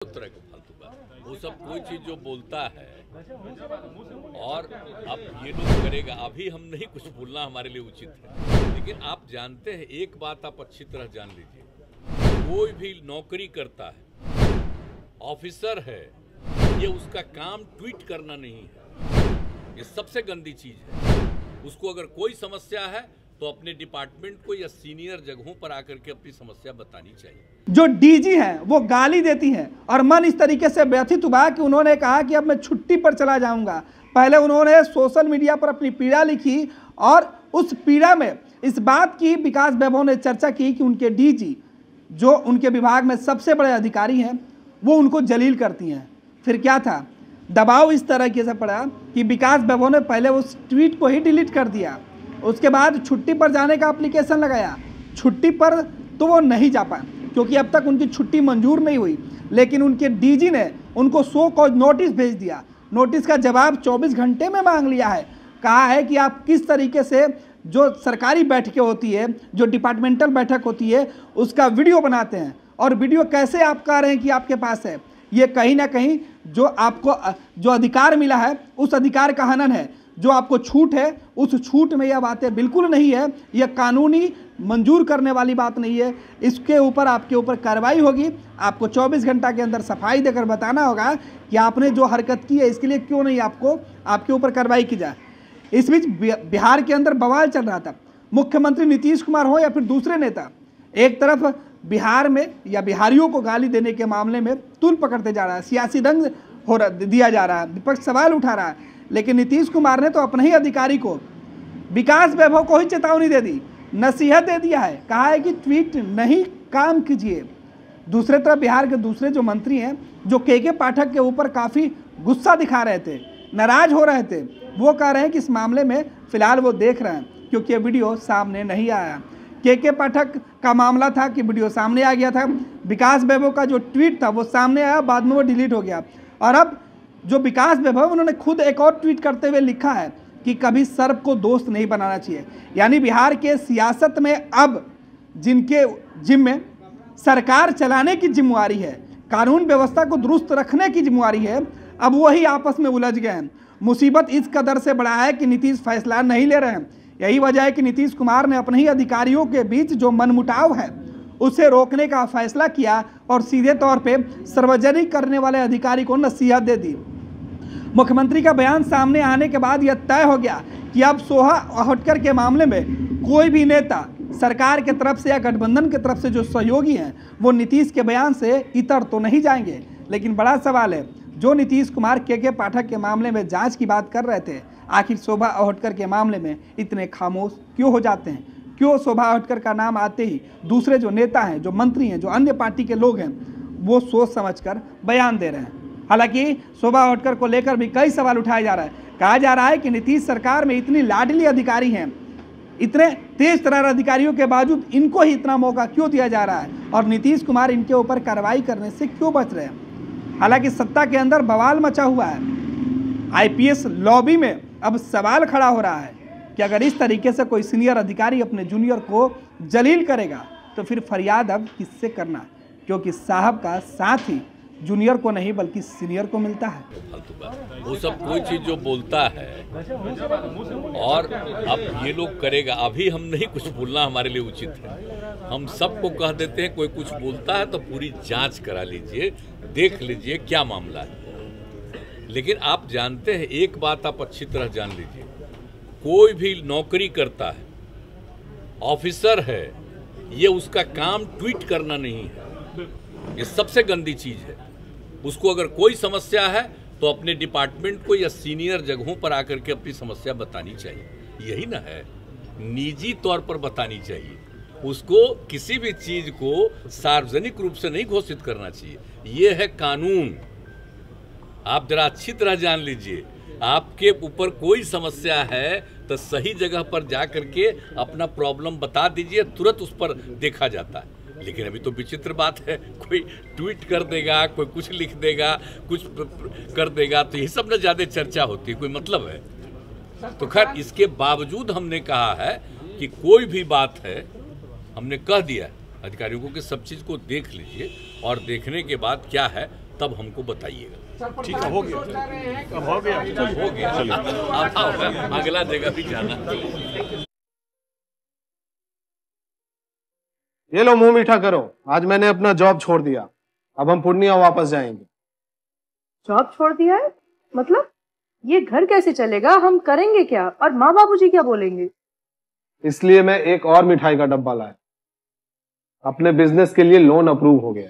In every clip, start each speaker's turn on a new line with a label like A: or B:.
A: तरह का फालतू बात, वो सब कोई चीज जो बोलता है और अब ये लोग करेगा, अभी हम नहीं कुछ बोलना हमारे लिए उचित है। लेकिन आप जानते हैं, एक बात आप अच्छी तरह जान लीजिए, कोई भी नौकरी करता है, ऑफिसर है, ये उसका काम ट्वीट करना नहीं है, ये सबसे गंदी चीज है। उसको अगर कोई समस्या है तो अपने डिपार्टमेंट को या सीनियर जगहों पर आकर के अपनी समस्या बतानी चाहिए।
B: जो डीजी हैं वो गाली देती हैं और मन इस तरीके से व्यथित हुआ कि उन्होंने कहा कि अब मैं छुट्टी पर चला जाऊंगा। पहले उन्होंने सोशल मीडिया पर अपनी पीड़ा लिखी और उस पीड़ा में इस बात की विकास वैभव ने चर्चा की कि उनके डीजी जो उनके विभाग में सबसे बड़े अधिकारी हैं वो उनको जलील करती हैं। फिर क्या था, दबाव इस तरीके से पड़ा कि विकास वैभव ने पहले उस ट्वीट को ही डिलीट कर दिया। उसके बाद छुट्टी पर जाने का एप्लीकेशन लगाया। छुट्टी पर तो वो नहीं जा पाए क्योंकि अब तक उनकी छुट्टी मंजूर नहीं हुई, लेकिन उनके डीजी ने उनको शो कॉज नोटिस भेज दिया। नोटिस का जवाब 24 घंटे में मांग लिया है। कहा है कि आप किस तरीके से जो सरकारी बैठकें होती है, जो डिपार्टमेंटल बैठक होती है, उसका वीडियो बनाते हैं और वीडियो कैसे आप कह रहे हैं कि आपके पास है। ये कहीं ना कहीं जो आपको जो अधिकार मिला है उस अधिकार का हनन है। जो आपको छूट है उस छूट में यह बातें बिल्कुल नहीं है, यह कानूनी मंजूर करने वाली बात नहीं है। इसके ऊपर आपके ऊपर कार्रवाई होगी। आपको 24 घंटा के अंदर सफाई देकर बताना होगा कि आपने जो हरकत की है इसके लिए क्यों नहीं आपके ऊपर कार्रवाई की जाए। इस बीच बिहार के अंदर बवाल चल रहा था। मुख्यमंत्री नीतीश कुमार हो या फिर दूसरे नेता, एक तरफ बिहार में या बिहारियों को गाली देने के मामले में तूल पकड़ते जा रहा है, सियासी रंग दिया जा रहा है, विपक्ष सवाल उठा रहा है। लेकिन नीतीश कुमार ने तो अपने ही अधिकारी को, विकास वैभव को ही चेतावनी दे दी, नसीहत दे दिया है। कहा है कि ट्वीट नहीं काम कीजिए। दूसरे तरफ बिहार के दूसरे जो मंत्री हैं, जो के पाठक के ऊपर काफ़ी गुस्सा दिखा रहे थे, नाराज हो रहे थे, वो कह रहे हैं कि इस मामले में फिलहाल वो देख रहे हैं क्योंकि वीडियो सामने नहीं आया। के पाठक का मामला था कि वीडियो सामने आ गया था, विकास वैभव का जो ट्वीट था वो सामने आया, बाद में वो डिलीट हो गया। और अब जो विकास वैभव, उन्होंने खुद एक और ट्वीट करते हुए लिखा है कि कभी सर्प को दोस्त नहीं बनाना चाहिए। यानी बिहार के सियासत में अब जिनके जिम्मे सरकार चलाने की जिम्मेवारी है, कानून व्यवस्था को दुरुस्त रखने की जिम्मेवारी है, अब वही आपस में उलझ गए हैं। मुसीबत इस कदर से बड़ा है कि नीतीश फैसला नहीं ले रहे हैं। यही वजह है कि नीतीश कुमार ने अपने ही अधिकारियों के बीच जो मनमुटाव है उसे रोकने का फैसला किया और सीधे तौर पे सार्वजनिक करने वाले अधिकारी को नसीहत दे दी। मुख्यमंत्री का बयान सामने आने के बाद यह तय हो गया कि अब सोहा अहोटकर के मामले में कोई भी नेता सरकार के तरफ से या गठबंधन की तरफ से जो सहयोगी हैं वो नीतीश के बयान से इतर तो नहीं जाएंगे। लेकिन बड़ा सवाल है, जो नीतीश कुमार के पाठक के मामले में जांच की बात कर रहे थे, आखिर शोभा अहोटकर के मामले में इतने खामोश क्यों हो जाते हैं? क्यों शोभा अहोटकर का नाम आते ही दूसरे जो नेता हैं, जो मंत्री हैं, जो अन्य पार्टी के लोग हैं, वो सोच समझकर बयान दे रहे हैं? हालांकि शोभा अहोटकर को लेकर भी कई सवाल उठाया जा रहा है। कहा जा रहा है कि नीतीश सरकार में इतनी लाडली अधिकारी हैं, इतने तेज तर्रार अधिकारियों के बावजूद इनको ही इतना मौका क्यों दिया जा रहा है और नीतीश कुमार इनके ऊपर कार्रवाई करने से क्यों बच रहे हैं? हालांकि सत्ता के अंदर बवाल मचा हुआ है। आईपीएस लॉबी में अब सवाल खड़ा हो रहा है कि अगर इस तरीके से कोई सीनियर अधिकारी अपने जूनियर को जलील करेगा तो फिर फरियाद अब किससे करना, क्योंकि साहब का साथ ही जूनियर को नहीं बल्कि सीनियर को मिलता है।
A: वो सब कोई चीज जो बोलता है और अब ये लोग करेगा, अभी हम नहीं कुछ बोलना हमारे लिए उचित है। हम सबको कह देते हैं, कोई कुछ बोलता है तो पूरी जांच करा लीजिए, देख लीजिए क्या मामला है। लेकिन आप जानते हैं, एक बात आप अच्छी तरह जान लीजिए, कोई भी नौकरी करता है, ऑफिसर है, ये उसका काम ट्वीट करना नहीं है, ये सबसे गंदी चीज है। उसको अगर कोई समस्या है तो अपने डिपार्टमेंट को या सीनियर जगहों पर आकर के अपनी समस्या बतानी चाहिए। यही ना है, निजी तौर पर बतानी चाहिए। उसको किसी भी चीज को सार्वजनिक रूप से नहीं घोषित करना चाहिए। ये है कानून। आप जरा अच्छी तरह जान लीजिए, आपके ऊपर कोई समस्या है तो सही जगह पर जा करके अपना प्रॉब्लम बता दीजिए, तुरंत उस पर देखा जाता है। लेकिन अभी तो विचित्र बात है, कोई ट्वीट कर देगा, कोई कुछ लिख देगा, कुछ कर देगा, तो ये सब ना ज्यादा चर्चा होती है, कोई मतलब है? तो खैर, इसके बावजूद हमने कहा है कि कोई भी बात है, हमने कह दिया अधिकारियों को कि सब चीज को देख लीजिए और देखने के बाद क्या है तब हमको बताइएगा।
C: ठीक है, हो गया।
A: हो गया, चलिए अगला जगह भी जाना।
D: ये लो मुंह मीठा करो, आज मैंने अपना जॉब छोड़ दिया, अब हम पूर्णिया वापस जाएंगे।
E: जॉब छोड़ दिया है? मतलब ये घर कैसे चलेगा? हम करेंगे क्या? और माँ बाबूजी क्या बोलेंगे?
D: इसलिए मैं एक और मिठाई का डब्बा लाया, अपने बिजनेस के लिए लोन अप्रूव हो गया।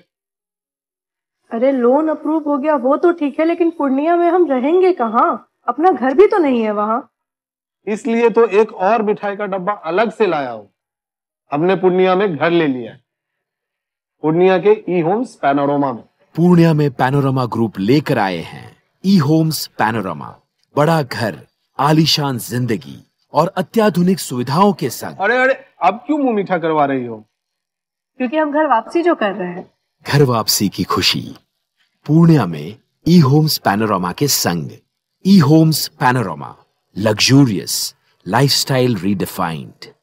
E: अरे लोन अप्रूव हो गया वो तो ठीक है, लेकिन पूर्णिया में हम रहेंगे कहाँ? अपना घर भी तो नहीं है वहाँ।
D: इसलिए तो एक और मिठाई का डब्बा अलग से लाया हूं। हमने पूर्णिया में घर ले लिया है, पूर्णिया के ई होम्स पैनोरमा में।
F: पूर्णिया में पैनोरमा ग्रुप लेकर आए हैं ई होम्स पैनोरमा। बड़ा घर, आलीशान जिंदगी और अत्याधुनिक सुविधाओं के संग।
D: अरे अब क्यों मुंह मीठा करवा रही हो?
E: क्योंकि हम घर वापसी जो कर रहे हैं।
F: घर वापसी की खुशी पूर्णिया में ई होम्स पैनोरमा के संग। ई Homes Panorama, luxurious lifestyle redefined.